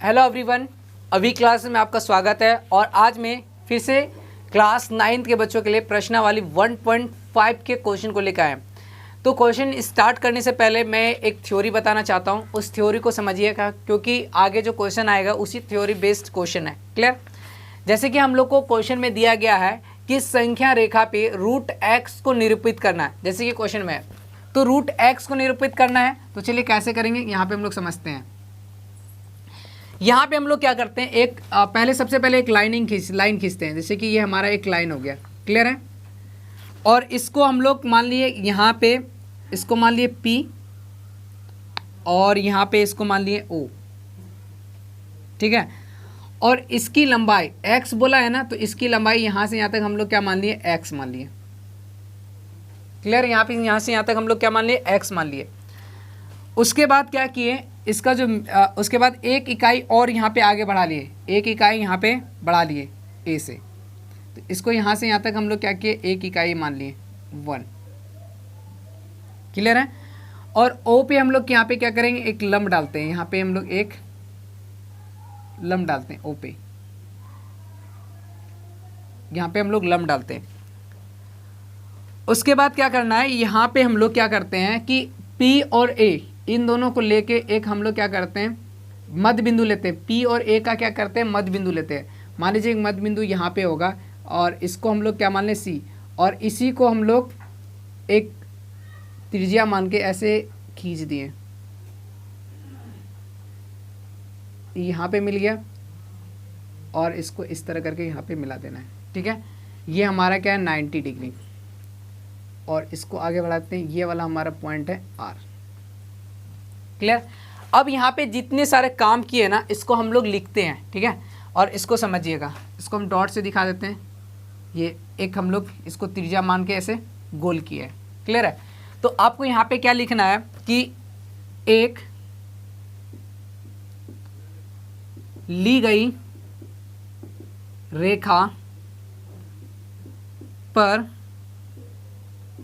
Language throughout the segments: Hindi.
हेलो एवरीवन, अभी क्लास में आपका स्वागत है। और आज मैं फिर से क्लास 9th के बच्चों के लिए प्रश्नावली 1.5 के क्वेश्चन को लेकर आए। तो क्वेश्चन स्टार्ट करने से पहले मैं एक थ्योरी बताना चाहता हूँ, उस थ्योरी को समझिएगा क्योंकि आगे जो क्वेश्चन आएगा उसी थ्योरी बेस्ड क्वेश्चन है। क्लियर? जैसे कि हम लोग को क्वेश्चन में दिया गया है कि संख्या रेखा पे रूट एक्स को निरूपित करना है, जैसे कि क्वेश्चन में है। तो रूट एक्स को निरूपित करना है, तो चलिए कैसे करेंगे यहाँ पे हम लोग समझते हैं। यहाँ पे हम लोग क्या करते हैं, एक पहले सबसे पहले एक लाइन खींचते हैं। जैसे कि ये हमारा एक लाइन हो गया। क्लियर है? और इसको हम लोग मान लिए यहाँ पे, इसको मान लिए P और यहाँ पे इसको मान लिए O। ठीक है? और इसकी लंबाई x बोला है ना, तो इसकी लंबाई यहाँ से यहाँ तक हम लोग क्या मान लिए, x मान लिए। क्लियर? यहाँ पे यहाँ से यहाँ तक हम लोग क्या मान लिए, x मान लिए। उसके बाद क्या किए, इसका जो उसके बाद एक इकाई और यहाँ पे आगे बढ़ा लिए, एक इकाई यहाँ पे बढ़ा लिए a से। तो इसको यहाँ से यहाँ तक हम लोग क्या किए, एक इकाई मान लिए 1। क्लियर है? और O पे हम लोग यहाँ पे क्या करेंगे, एक लंब डालते हैं। यहाँ पे हम लोग एक लंब डालते हैं O पे, यहाँ पे हम लोग लंब डालते हैं। उसके बाद क्या करना है, यहाँ पे हम लोग क्या करते हैं कि P और A इन दोनों को लेके एक हम लोग क्या करते हैं, मध्य बिंदु लेते हैं। P और A का क्या करते हैं, मध्य बिंदु लेते हैं। मान लीजिए एक मध्य बिंदु यहाँ पे होगा और इसको हम लोग क्या मान लें, C, और इसी को हम लोग एक त्रिज्या मान के ऐसे खींच दिए। यहाँ पे मिल गया और इसको इस तरह करके यहाँ पे मिला देना है। ठीक है? ये हमारा क्या है, 90 डिग्री। और इसको आगे बढ़ाते हैं, ये वाला हमारा पॉइंट है R। क्लियर? अब यहाँ पे जितने सारे काम किए ना, इसको हम लोग लिखते हैं। ठीक है? और इसको समझिएगा, इसको हम डॉट से दिखा देते हैं। ये एक हम लोग इसको त्रिज्या मान के ऐसे गोल किए है। क्लियर है? तो आपको यहाँ पे क्या लिखना है कि एक ली गई रेखा पर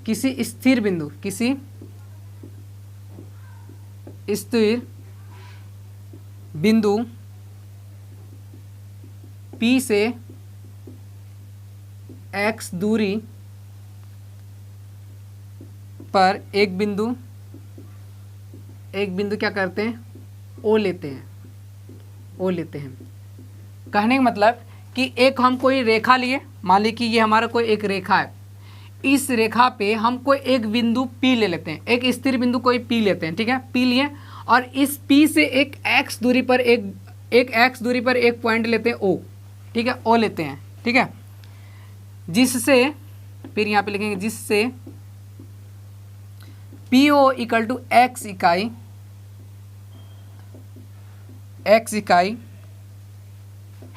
किसी स्थिर बिंदु, किसी स्थिर बिंदु P से x दूरी पर एक बिंदु क्या करते हैं, O लेते हैं। कहने का मतलब कि एक हम कोई रेखा लिए, मान लीजिए कि ये हमारा कोई एक रेखा है। इस रेखा पे हम कोई एक बिंदु P ले लेते हैं, एक स्थिर बिंदु कोई P लेते हैं। ठीक है? P लिए और इस P से एक x दूरी पर एक पॉइंट लेते हैं O। ठीक है? O लेते हैं। ठीक है? जिससे फिर यहाँ पे लिखेंगे, जिससे PO इक्वल टू x इकाई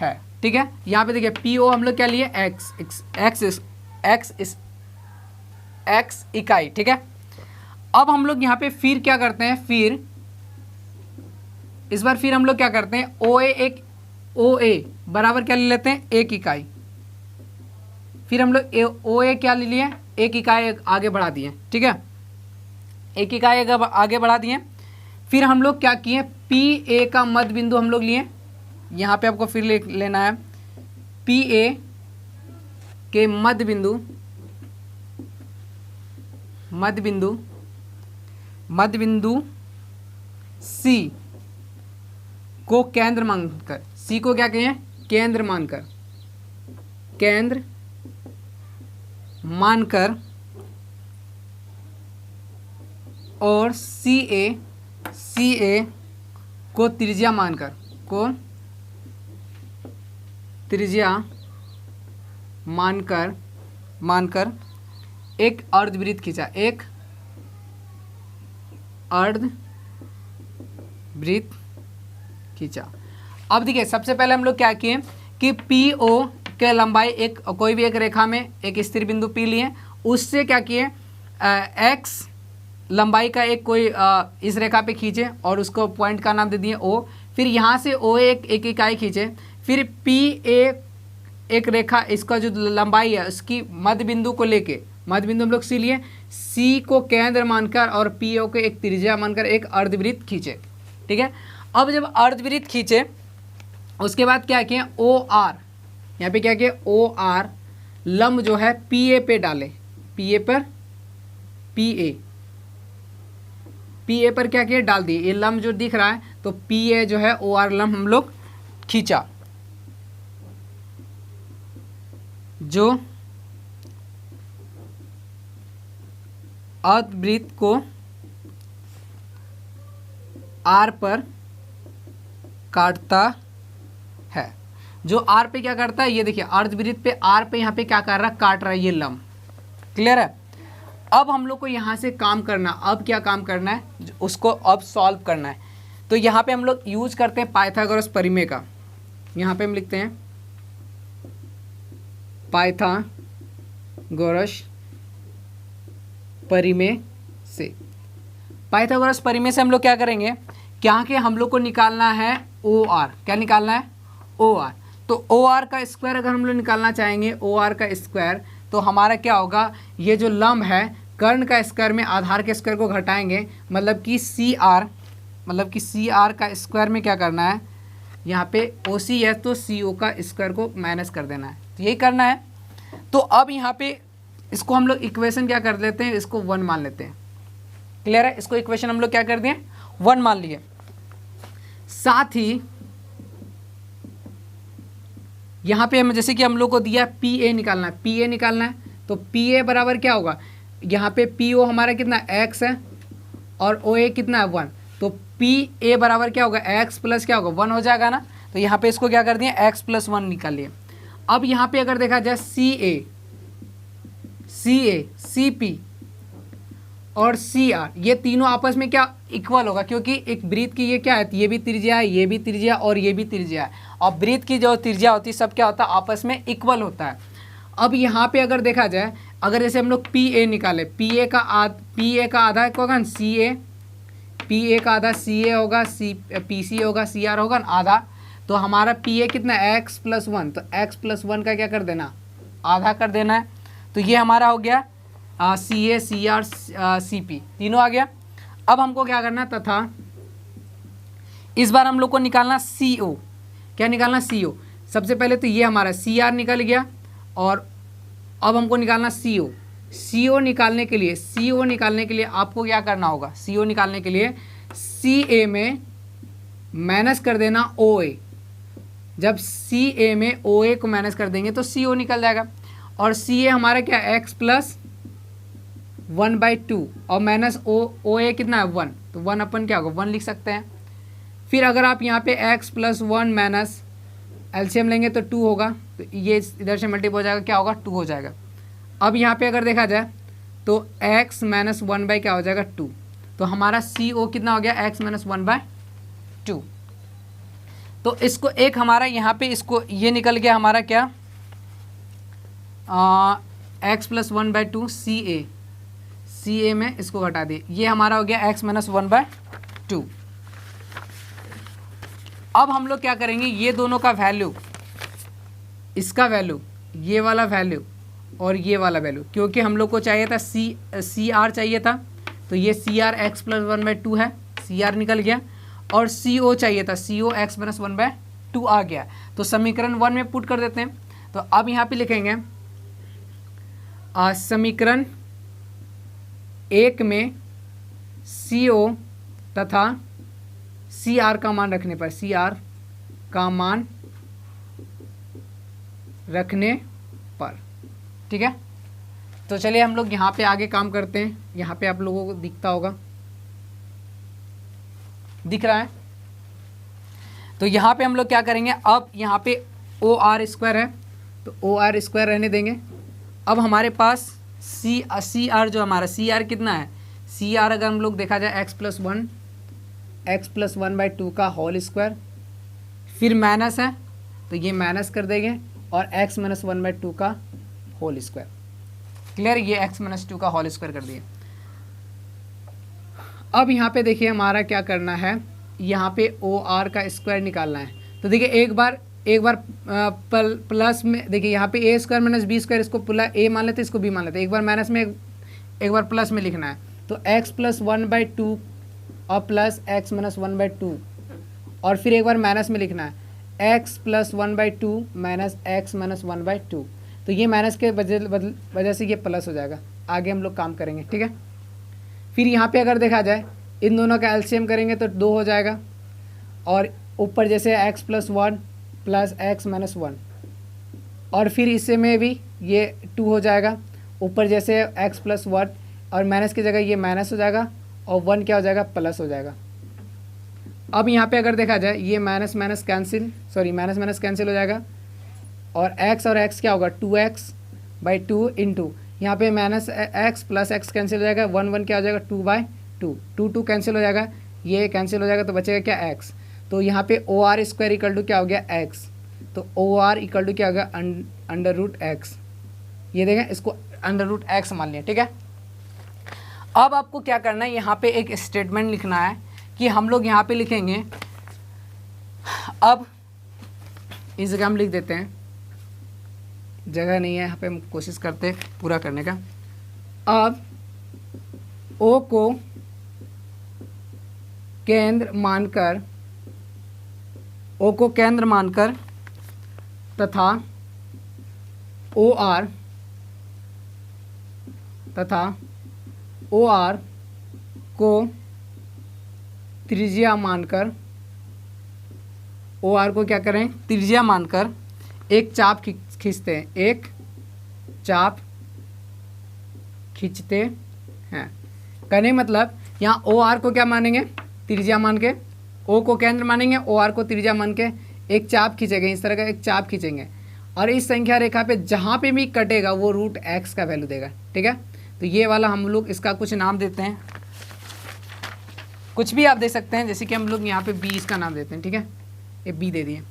है। ठीक है? यहाँ पे देखिए PO हम लोग क्या लिए, x इकाई। ठीक है? अब हम लोग यहाँ पे फिर क्या करते हैं, फिर इस बार फिर हम लोग क्या करते हैं, OA बराबर क्या ले लेते हैं, एक इकाई। फिर हम लोग OA क्या ले लिए, एक इकाई आगे बढ़ा दिए। ठीक है? एक इकाई आगे बढ़ा दिए। फिर हम लोग क्या किए, PA का मध्य बिंदु हम लोग लिए। यहाँ पे आपको फिर लेना है PA के मध्य बिंदु C को केंद्र मानकर, C को क्या कहें, केंद्र मानकर और CA को त्रिज्या मानकर एक अर्धवृत्त खींचा। अब देखिए सबसे पहले हम लोग क्या किए कि PO के लंबाई एक कोई भी एक रेखा में एक स्थिर बिंदु P लिए, उससे क्या किए, x लंबाई का एक कोई इस रेखा पे खींचे और उसको पॉइंट का नाम दे दिए O। फिर यहाँ से OA एक इकाई खींचे। फिर PA एक रेखा, इसका जो लंबाई है उसकी मध्य बिंदु को लेके, मध्य बिंदु हम लोग सी लिए, सी को केंद्र मानकर और पी ओ को एक त्रिज्या मानकर एक अर्धवृत्त खींचे। ठीक है, अब जब अर्धवृत्त खींचे उसके बाद क्या किए, ओ आर, यहाँ पे क्या किए, ओ आर लंब जो है पी ए पे डाले, पी ए पर, पी ए पर क्या किए, डाल दिए। ये लंब जो दिख रहा है तो पी ए जो है ओ आर लंब हम लोग खींचा, जो अर्धवृत्त को आर पर काटता है। जो आर पे क्या करता है, ये देखिए अर्धवृत्त पे आर पे यहाँ पे क्या कर रहा है, काट रहा है ये लंब। क्लियर है। अब हम लोग को यहाँ से काम करना, अब क्या काम करना है, उसको अब सॉल्व करना है। तो यहाँ पे हम लोग यूज करते हैं पाइथागोरस परिमेय का। यहाँ पे हम लिखते हैं पाइथागोरस परिमेय से। पाइथागोरस परिमेय से हम लोग क्या करेंगे, क्या कि हम लोग को निकालना है ओ आर। क्या निकालना है, ओ आर। तो ओ आर का स्क्वायर अगर हम लोग निकालना चाहेंगे, ओ आर का स्क्वायर, तो हमारा क्या होगा, ये जो लंब है कर्ण का स्क्वायर में आधार के स्क्वायर को घटाएंगे, मतलब कि सी आर, मतलब कि सी आर का स्क्वायर में क्या करना है, यहाँ पे ओ सी है तो सी ओ का स्क्वायर को माइनस कर देना है, तो यही करना है। तो अब यहाँ पे इसको हम लोग इक्वेशन क्या कर लेते हैं, इसको 1 मान लेते हैं। क्लियर है। इसको इक्वेशन हम लोग क्या कर दिए, 1 मान लिए। साथ ही यहाँ पे हम जैसे कि हम लोग को दिया पी ए निकालना है, पी ए निकालना है, तो पी ए बराबर क्या होगा, यहाँ पे पी ओ हमारा कितना x है और ओ ए कितना है 1, तो पी ए बराबर क्या होगा, x प्लस क्या होगा 1 हो जाएगा ना। तो यहाँ पे इसको क्या कर दिए, x प्लस 1 निकाल लिए। अब यहाँ पे अगर देखा जाए सी ए सी पी और सी आर, ये तीनों आपस में क्या इक्वल होगा, क्योंकि एक वृत्त की ये क्या है, ये भी त्रिज्या है, ये भी त्रिज्या और ये भी त्रिज्या है, और वृत्त की जो त्रिज्या होती है सब क्या होता है, आपस में इक्वल होता है। अब यहाँ पे अगर देखा जाए, अगर जैसे हम लोग पी ए निकाले, पी ए का आधा क्या होगा, सी ए, पी ए का आधा सी ए होगा, पी सी होगा, सी आर होगा आधा, तो हमारा पी ए कितना x प्लस 1, तो x प्लस 1 का क्या कर देना, आधा कर देना है। तो ये हमारा हो गया सी ए सी आर सी पी, तीनों आ गया। अब हमको क्या करना, तथा इस बार हम लोग को निकालना सी ओ। क्या निकालना, सी ओ। सबसे पहले तो ये हमारा सी आर निकल गया, और अब हमको निकालना सी ओ। सी ओ निकालने के लिए आपको क्या करना होगा, सी ओ निकालने के लिए सी ए में माइनस कर देना ओ ए। जब सी ए में ओ ए को माइनस कर देंगे तो सी ओ निकल जाएगा, और सी ए हमारा क्या है, एक्स प्लस 1/2 और माइनस ओ ए कितना है 1, तो 1 अपन क्या होगा 1 लिख सकते हैं। फिर अगर आप यहाँ पे x प्लस 1 माइनस एलसीएम लेंगे तो 2 होगा, तो ये इधर से मल्टीपल हो जाएगा, क्या होगा 2 हो जाएगा। अब यहाँ पे अगर देखा जाए तो x माइनस 1 बाई क्या हो जाएगा 2, तो हमारा सी ओ कितना हो गया, x माइनस 1/2। तो इसको एक हमारा यहाँ पे इसको ये निकल गया हमारा क्या, x प्लस 1/2 सी ए में इसको घटा दिए, ये हमारा हो गया x माइनस 1/2। अब हम लोग क्या करेंगे, ये दोनों का वैल्यू, इसका वैल्यू, ये वाला वैल्यू और ये वाला वैल्यू, क्योंकि हम लोग को चाहिए था सी आर चाहिए था, तो ये सी आर एक्स प्लस 1/2 है, सी आर निकल गया, और सी ओ चाहिए था, सी ओ एक्स माइनस 1/2 आ गया। तो समीकरण 1 में पुट कर देते हैं। तो अब यहाँ पे लिखेंगे समीकरण 1 में सी ओ तथा सी आर का मान रखने पर, सी आर का मान रखने पर, ठीक है। तो चलिए हम लोग यहाँ पे आगे काम करते हैं। यहाँ पे आप लोगों को दिखता होगा, दिख रहा है। तो यहाँ पे हम लोग क्या करेंगे, अब यहाँ पे ओ आर स्क्वायर है तो ओ आर स्क्वायर रहने देंगे। अब हमारे पास सी आर जो हमारा सी आर कितना है, सी आर अगर हम लोग देखा जाए x प्लस 1/2 का होल स्क्वायर, फिर माइनस है तो ये माइनस कर देंगे, और x माइनस 1/2 का होल स्क्वायर। क्लियर, ये x माइनस 2 का होल स्क्वायर कर दिए। अब यहाँ पे देखिए हमारा क्या करना है, यहाँ पे ओ आर का स्क्वायर निकालना है। तो देखिए एक बार प्लस में, देखिए यहाँ पे ए स्क्वायर माइनस बी स्क्वायर, इसको ए मान लेते, इसको बी मान लेते, एक बार माइनस में एक बार प्लस में लिखना है। तो x प्लस 1/2 और प्लस x माइनस 1/2, और फिर एक बार माइनस में लिखना है x plus 1/2 minus x minus 1/2। तो ये माइनस के वजह से ये प्लस हो जाएगा। आगे हम लोग काम करेंगे, ठीक है। फिर यहाँ पे अगर देखा जाए इन दोनों का एलसीएम करेंगे तो 2 हो जाएगा, और ऊपर जैसे x plus 1 plus x minus 1, और फिर इससे में भी ये 2 हो जाएगा, ऊपर जैसे एक्स प्लस 1 और माइनस की जगह ये माइनस हो जाएगा, और 1 क्या हो जाएगा, प्लस हो जाएगा। अब यहाँ पे अगर देखा जाए ये माइनस माइनस कैंसिल हो जाएगा, और x और x क्या होगा, 2x/2 इंटू यहाँ पे minus x plus x cancel हो जाएगा, 1 क्या हो जाएगा, 2/2 2 कैंसिल हो जाएगा, ये कैंसिल हो जाएगा, तो बचेगा क्या, x। तो यहाँ पे OR² इक्वल टू क्या हो गया, x। तो OR इक्वल टू क्या हो गया, √x। ये देखें, इसको √x मान लिया, ठीक है। अब आपको क्या करना है, यहाँ पे एक स्टेटमेंट लिखना है कि हम लोग यहाँ पे लिखेंगे, अब इस जगह हम लिख देते हैं, जगह नहीं है यहाँ पे, हम कोशिश करते हैं पूरा करने का। अब O को केंद्र मानकर तथा OR को त्रिज्या मानकर, OR को क्या करें, त्रिज्या मानकर एक चाप खींचते हैं, एक चाप खींचते हैं। कहने मतलब यहाँ OR को क्या मानेंगे, त्रिज्या मान के, O को केंद्र मानेंगे, OR को त्रिज्या मान के एक चाप खींचेंगे, इस तरह का एक चाप खींचेंगे, और इस संख्या रेखा पे जहाँ पे भी कटेगा वो √x का वैल्यू देगा, ठीक है। तो ये वाला हम लोग इसका कुछ नाम देते हैं, कुछ भी आप दे सकते हैं, जैसे कि हम लोग यहाँ पे b इसका नाम देते हैं, ठीक है, ये b दे दिए।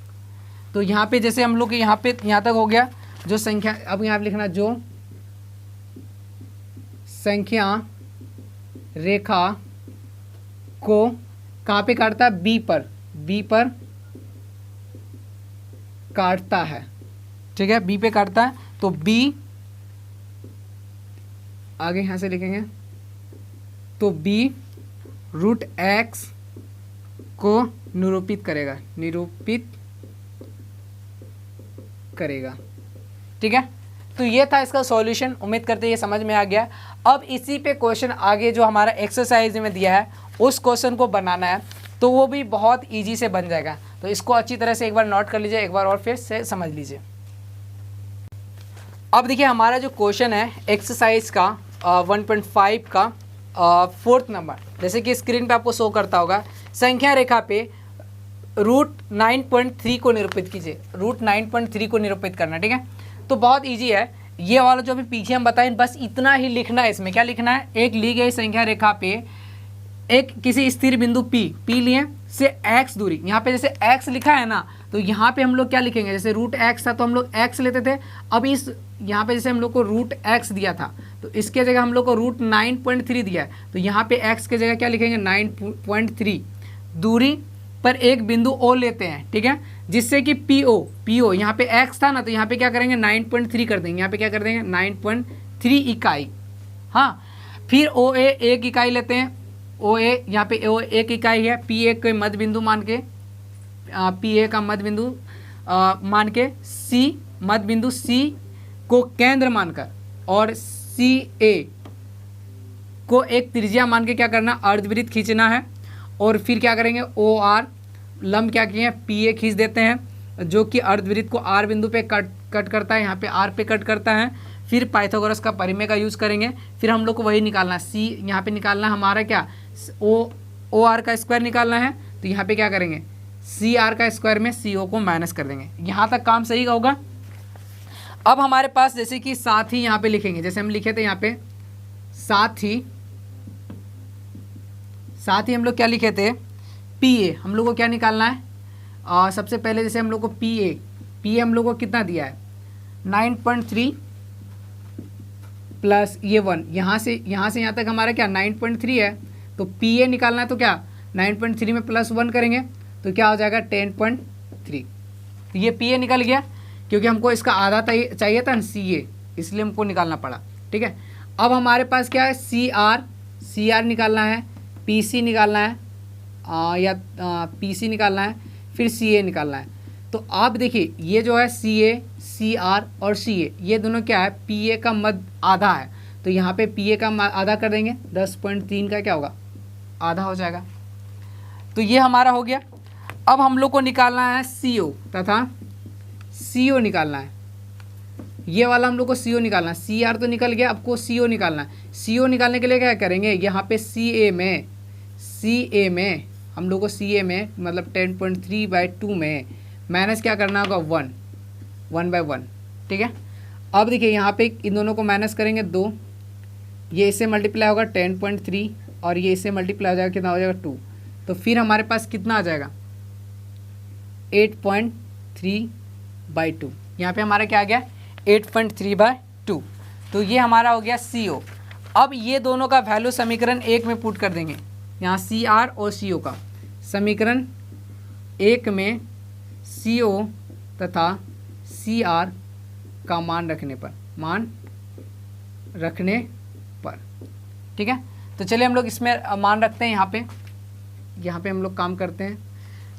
तो यहाँ पे जैसे हम लोग यहाँ तक हो गया जो संख्या, अब यहाँ पे लिखना जो संख्या रेखा को कहाँ पे काटता है, b पर काटता है, ठीक है, b पे काटता है। तो b आगे यहाँ से लिखेंगे, तो b √x को निरूपित करेगा, ठीक है। तो ये था इसका सॉल्यूशन, उम्मीद करते ये समझ में आ गया। अब इसी पे क्वेश्चन आगे जो हमारा एक्सरसाइज में दिया है उस क्वेश्चन को बनाना है, तो वो भी बहुत इजी से बन जाएगा। तो इसको अच्छी तरह से एक बार नोट कर लीजिए, एक बार और फिर से समझ लीजिए। अब देखिए हमारा जो क्वेश्चन है एक्सरसाइज का 1.5 का 4th नंबर, जैसे कि स्क्रीन पे आपको शो करता होगा, संख्या रेखा पे √9.3 को निरूपित कीजिए, √9.3 को निरूपित करना, ठीक है। तो बहुत इजी है, ये वाला जो अभी पीछे हम बताएं बस इतना ही लिखना है। इसमें क्या लिखना है, एक ली गई संख्या रेखा पे एक किसी स्थिर बिंदु P लिए से x दूरी, यहाँ पे जैसे x लिखा है ना, तो यहाँ पे हम लोग क्या लिखेंगे, जैसे √x था तो हम लोग x लेते थे, अब इस यहाँ पे जैसे हम लोग को √x दिया था तो इसके जगह हम लोग को √9.3 दिया है, तो यहाँ पे x के जगह क्या लिखेंगे, 9.3 दूरी पर एक बिंदु O लेते हैं, ठीक है, जिससे कि PO यहाँ पे x था ना, तो यहाँ पे क्या करेंगे 9.3 कर देंगे, यहाँ पे क्या कर देंगे 9.3 इकाई। हाँ, फिर OA एक इकाई लेते हैं, OA यहाँ पे O एक इकाई है, PA के मध्य बिंदु मान के, PA का मध्य बिंदु मान के, मध्य बिंदु C को केंद्र मानकर और CA को एक त्रिज्या मान के क्या करना, अर्धवृत्त खींचना है। और फिर क्या करेंगे, OR लंब क्या किए हैं, PA खींच देते हैं, जो कि अर्धवृत्त को R बिंदु पे कट करता है, यहाँ पे R पे कट करता है। फिर पाइथागोरस का परिमेय का यूज़ करेंगे, फिर हम लोग को वही निकालना है, C यहाँ पे निकालना है हमारा क्या, OR का स्क्वायर निकालना है, तो यहाँ पे क्या करेंगे CR का स्क्वायर में CO को माइनस कर देंगे। यहाँ तक काम सही होगा। अब हमारे पास जैसे कि साथ ही यहाँ पे लिखेंगे, जैसे हम लिखे थे यहाँ पे साथ ही हम लोग क्या लिखे थे, PA हम लोग को क्या निकालना है, सबसे पहले जैसे हम लोग को PA हम लोग को कितना दिया है 9.3 प्लस ये 1, यहाँ से यहाँ तक हमारा क्या 9.3 है, तो PA निकालना है, तो क्या 9.3 में प्लस 1 करेंगे तो क्या हो जाएगा 10.3। तो ये PA निकल गया, क्योंकि हमको इसका आधा चाहिए था ना CA, इसलिए हमको निकालना पड़ा, ठीक है। अब हमारे पास क्या है, CR निकालना है, PC निकालना है, PC निकालना है, फिर CA निकालना है। तो आप देखिए ये जो है सी ए, सी आर और सी ए, ये दोनों क्या है, पी ए का मध्य आधा है, तो यहाँ पे पी ए का आधा कर देंगे, 10.3 का क्या होगा, आधा हो जाएगा। तो ये हमारा हो गया। अब हम लोग को निकालना है सी ओ तथा सी ओ निकालना है, ये वाला हम लोग को सी ओ निकालना है। सी आर तो निकल गया, आपको सी ओ निकालना है। सी ओ निकालने के लिए क्या करेंगे, यहाँ पे सी ए में हम लोग को सी ए में मतलब 10.3/2 में माइनस क्या करना होगा, 1/1, ठीक है। अब देखिए यहाँ पे इन दोनों को माइनस करेंगे 2, ये इससे मल्टीप्लाई होगा 10.3 और ये इससे मल्टीप्लाई हो जाएगा, कितना हो जाएगा 2। तो फिर हमारे पास कितना आ जाएगा, 8.3/2। यहाँ पे हमारा क्या आ गया, 8.3/2। तो ये हमारा हो गया सी ओ। अब ये दोनों का वैल्यू समीकरण 1 में पुट कर देंगे, यहाँ सी आर और सी ओ का समीकरण 1 में सी ओ तथा सी आर का मान रखने पर, ठीक है। तो चलिए हम लोग इसमें मान रखते हैं। यहाँ पे हम लोग काम करते हैं,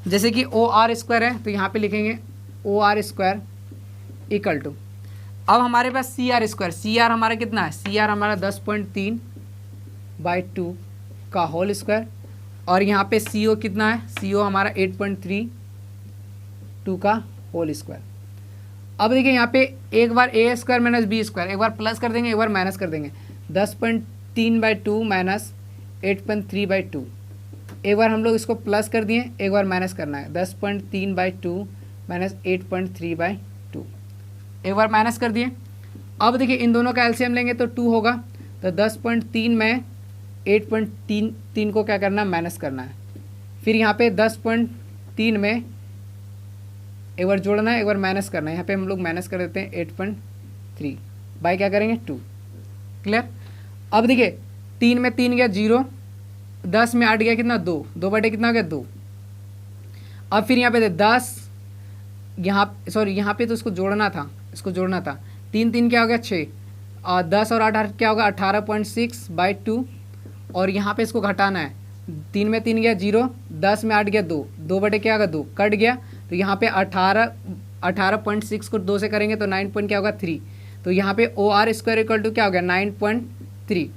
जैसे कि ओ आर स्क्वायर है तो यहाँ पे लिखेंगे O R square equal to, अब हमारे पास C R square, C R हमारा कितना है, सी आर हमारा 10.3/2 का होल स्क्वायर, और यहाँ पे सी ओ कितना है, सी ओ हमारा 8.32 का होल स्क्वायर। अब देखिए यहाँ पे एक बार ए स्क्वायर माइनस बी स्क्वायर, एक बार प्लस कर देंगे, एक बार माइनस कर देंगे, 10.3/2 माइनस 8.3/2, एक बार हम लोग इसको प्लस कर दिए, एक बार माइनस करना है, 10.3/2 माइनस 8.3/2, एक बार माइनस कर दिए। अब देखिए इन दोनों का एलसीएम लेंगे तो 2 होगा, तो 10.3 में 8.3 को क्या करना है, माइनस करना है। फिर यहाँ पे 10.3 में एक बार जोड़ना है, एक बार माइनस करना है, यहाँ पे हम लोग माइनस कर देते हैं 8.3 बाई क्या करेंगे 2, क्लियर। अब देखिए 3 में 3 गया 0, 10 में 8 गया कितना 2, 2/, कितना हो गया 2। अब फिर यहाँ पे 10, यहाँ पे तो इसको जोड़ना था, 3 3 क्या हो गया 6, और 10 और 8 क्या होगा 18.6/2, और यहाँ पे इसको घटाना है, 3 में 3 गया 0, 10 में 8 गया 2, 2/, क्या होगा 2, कट गया, तो यहाँ पे 18.6 को 2 से करेंगे तो 9 क्या होगा 3, तो यहाँ पे O R square equal to क्या हो गया 9.3।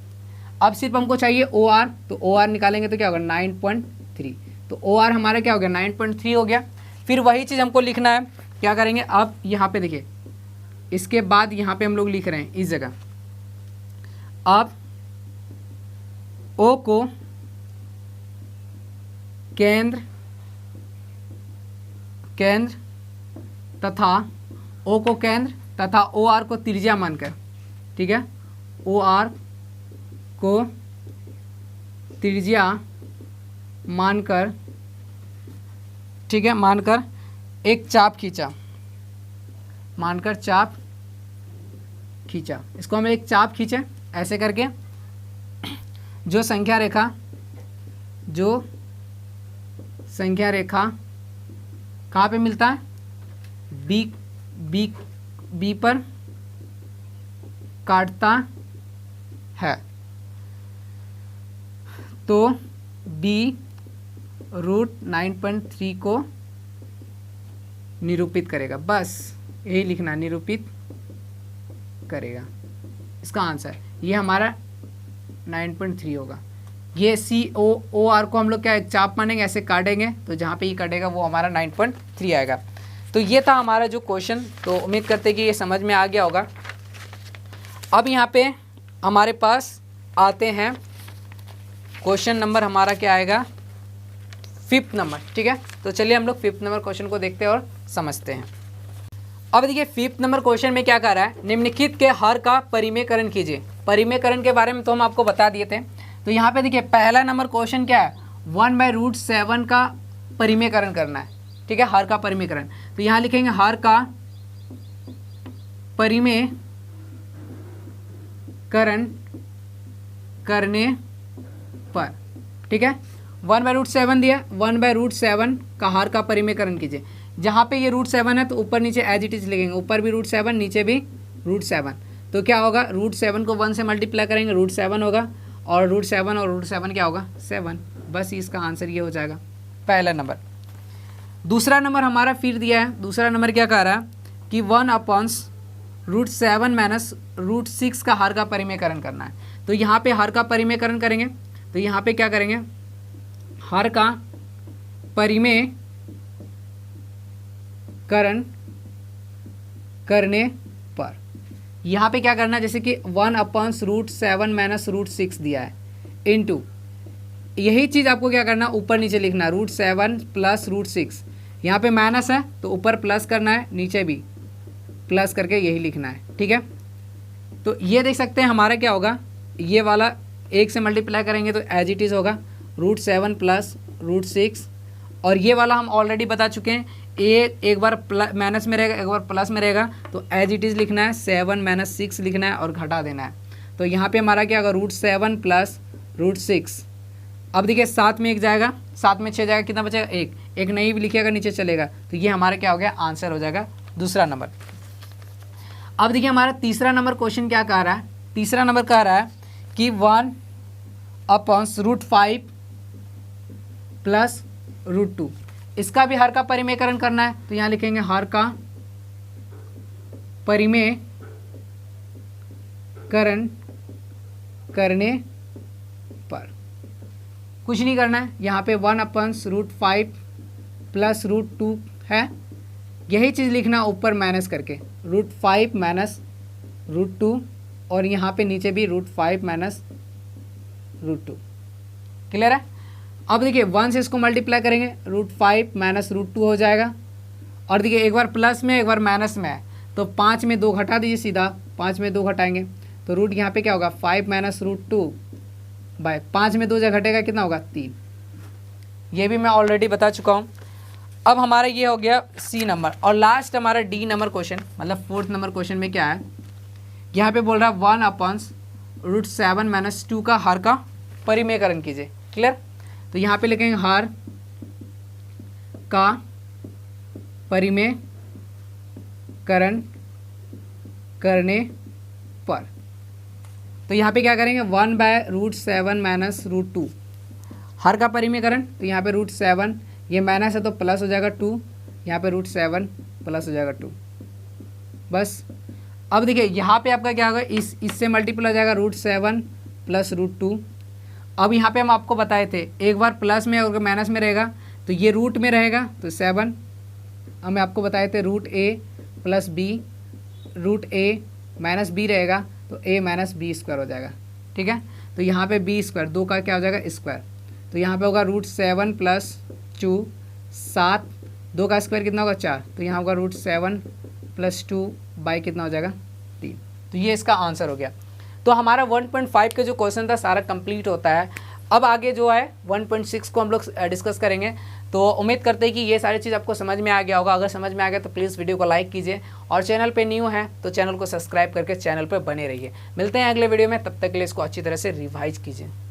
अब सिर्फ हमको चाहिए ओ आर, तो ओ आर निकालेंगे तो क्या होगा 9.3, तो ओ आर हमारा क्या हो गया 9.3 हो गया। फिर वही चीज़ हमको लिखना है, क्या करेंगे, अब यहाँ पे देखिए, इसके बाद यहाँ पे हम लोग लिख रहे हैं इस जगह, अब ओ को केंद्र तथा ओ आर को त्रिज्या मानकर, ठीक है, ओ आर को त्रिज्या मानकर, ठीक है, मानकर एक चाप खींचा, इसको हम एक चाप खींचे ऐसे करके, जो संख्या रेखा कहाँ पे मिलता है, बी पर काटता है, तो बी √9.3 को निरूपित करेगा, बस यही लिखना, निरूपित करेगा। इसका आंसर ये हमारा 9.3 होगा। ये ओ आर को हम लोग क्या एक चाप मानेंगे, ऐसे काटेंगे, तो जहाँ पे ये कटेगा वो हमारा 9.3 आएगा। तो ये था हमारा जो क्वेश्चन, तो उम्मीद करते हैं कि ये समझ में आ गया होगा। अब यहाँ पे हमारे पास आते हैं क्वेश्चन नंबर हमारा क्या आएगा, 5th नंबर, ठीक है। तो चलिए हम लोग 5th नंबर क्वेश्चन को देखते हैं और समझते हैं। अब देखिए 5th नंबर क्वेश्चन में क्या कह रहा है, निम्नलिखित के हर का परिमेयकरण कीजिए। परिमेयकरण के बारे में तो हम आपको बता दिए थे। तो यहाँ पे देखिए पहला नंबर क्वेश्चन क्या है, 1/√7 का परिमेयकरण करना है, ठीक है, हर का परिमेयकरण। तो यहाँ लिखेंगे हर का परिमेयकरण करने पर, ठीक है, 1/√7 दिया, 1/√7 का हर का परिमेयकरण कीजिए। जहाँ पे ये √7 है तो ऊपर नीचे एज इट इज लिखेंगे, ऊपर भी √7 नीचे भी √7। तो क्या होगा, √7 को 1 से मल्टीप्लाई करेंगे, √7 होगा, और √7 और √7 क्या होगा 7। बस इसका आंसर ये हो जाएगा पहला नंबर। दूसरा नंबर हमारा फिर दिया है, दूसरा नंबर क्या कह रहा है कि 1/√7 माइनस √6 का हर का परिमेयकरण करना है। तो यहाँ पे हर का परिमेयकरण करेंगे, तो यहाँ पे क्या करेंगे, हर का परिमेयकरण करने पर यहाँ पे क्या करना है, जैसे कि 1/√7 माइनस √6 दिया है इनटू, यही चीज़ आपको क्या करना है, ऊपर नीचे लिखना है, √7 प्लस √6। यहाँ पे माइनस है तो ऊपर प्लस करना है, नीचे भी प्लस करके यही लिखना है, ठीक है। तो ये देख सकते हैं हमारा क्या होगा, ये वाला 1 से मल्टीप्लाई करेंगे तो एज इट इज़ होगा √7 प्लस √6, और ये वाला हम ऑलरेडी बता चुके हैं, एक बार माइनस में रहेगा, एक बार प्लस में रहेगा, तो एज इट इज़ लिखना है, 7 माइनस 6 लिखना है और घटा देना है। तो यहाँ पे हमारा क्या होगा, √7 प्लस √6। अब देखिए 7 में 1 जाएगा, 7 में 6 जाएगा, कितना बचेगा, 1 नहीं भी लिखिएगा, नीचे चलेगा। तो ये हमारा क्या हो गया, आंसर हो जाएगा दूसरा नंबर। अब देखिए हमारा तीसरा नंबर क्वेश्चन क्या कह रहा है, तीसरा नंबर कह रहा है कि 1/√5 प्लस √2, इसका भी हर का परिमेयकरण करना है। तो यहाँ लिखेंगे हर का परिमेयकरण करने पर कुछ नहीं करना है, यहाँ पे 1/√5 प्लस √2 है, यही चीज़ लिखना ऊपर माइनस करके, √5 माइनस √2, और यहाँ पे नीचे भी √5 माइनस √2। क्लियर है। अब देखिए 1 से इसको मल्टीप्लाई करेंगे, √5 माइनस √2 हो जाएगा, और देखिए एक बार प्लस में एक बार माइनस में है, तो 5 में 2 घटा दीजिए, सीधा 5 में 2 घटाएंगे तो रूट यहाँ पे क्या होगा, 5 माइनस √2 बाय 5 में 2 जब घटेगा कितना होगा, 3। ये भी मैं ऑलरेडी बता चुका हूँ। अब हमारा ये हो गया सी नंबर, और लास्ट हमारा डी नंबर क्वेश्चन, मतलब 4th नंबर क्वेश्चन में क्या है, यहाँ पे बोल रहा है 1/√7 माइनस 2 का हर का परिमेयकरण कीजिए। क्लियर। तो यहाँ पे लिखेंगे हर का परिमेयकरण करने पर, तो यहाँ पे क्या करेंगे, 1/√7 माइनस √2 हर का परिमेयकरण, तो यहाँ पे √7, ये माइनस है तो प्लस हो जाएगा 2, यहाँ पे √7 प्लस हो जाएगा 2, बस। अब देखिए यहाँ पे आपका क्या होगा, इससे मल्टीपल हो जाएगा √7 प्लस √2। अब यहाँ पे हम आपको बताए थे, एक बार प्लस में और माइनस में रहेगा तो ये रूट में रहेगा तो 7, हमें आपको बताए थे √a plus b, √a minus b रहेगा तो a माइनस b स्क्वायर हो जाएगा, ठीक है। तो यहाँ पे b स्क्वायर, 2 का क्या हो जाएगा स्क्वायर, तो यहाँ पे होगा √7 प्लस 2 7, 2 का स्क्वायर कितना होगा 4, तो यहाँ होगा √7 प्लस 2 बाई कितना हो जाएगा 3। तो ये इसका आंसर हो गया। तो हमारा 1.5 का जो क्वेश्चन था सारा कंप्लीट होता है। अब आगे जो है 1.6 को हम लोग डिस्कस करेंगे। तो उम्मीद करते हैं कि ये सारी चीज़ आपको समझ में आ गया होगा। अगर समझ में आ गया तो प्लीज़ वीडियो को लाइक कीजिए, और चैनल पे न्यू है तो चैनल को सब्सक्राइब करके चैनल पे बने रहिए। मिलते हैं अगले वीडियो में, तब तक के लिए इसको अच्छी तरह से रिवाइज कीजिए।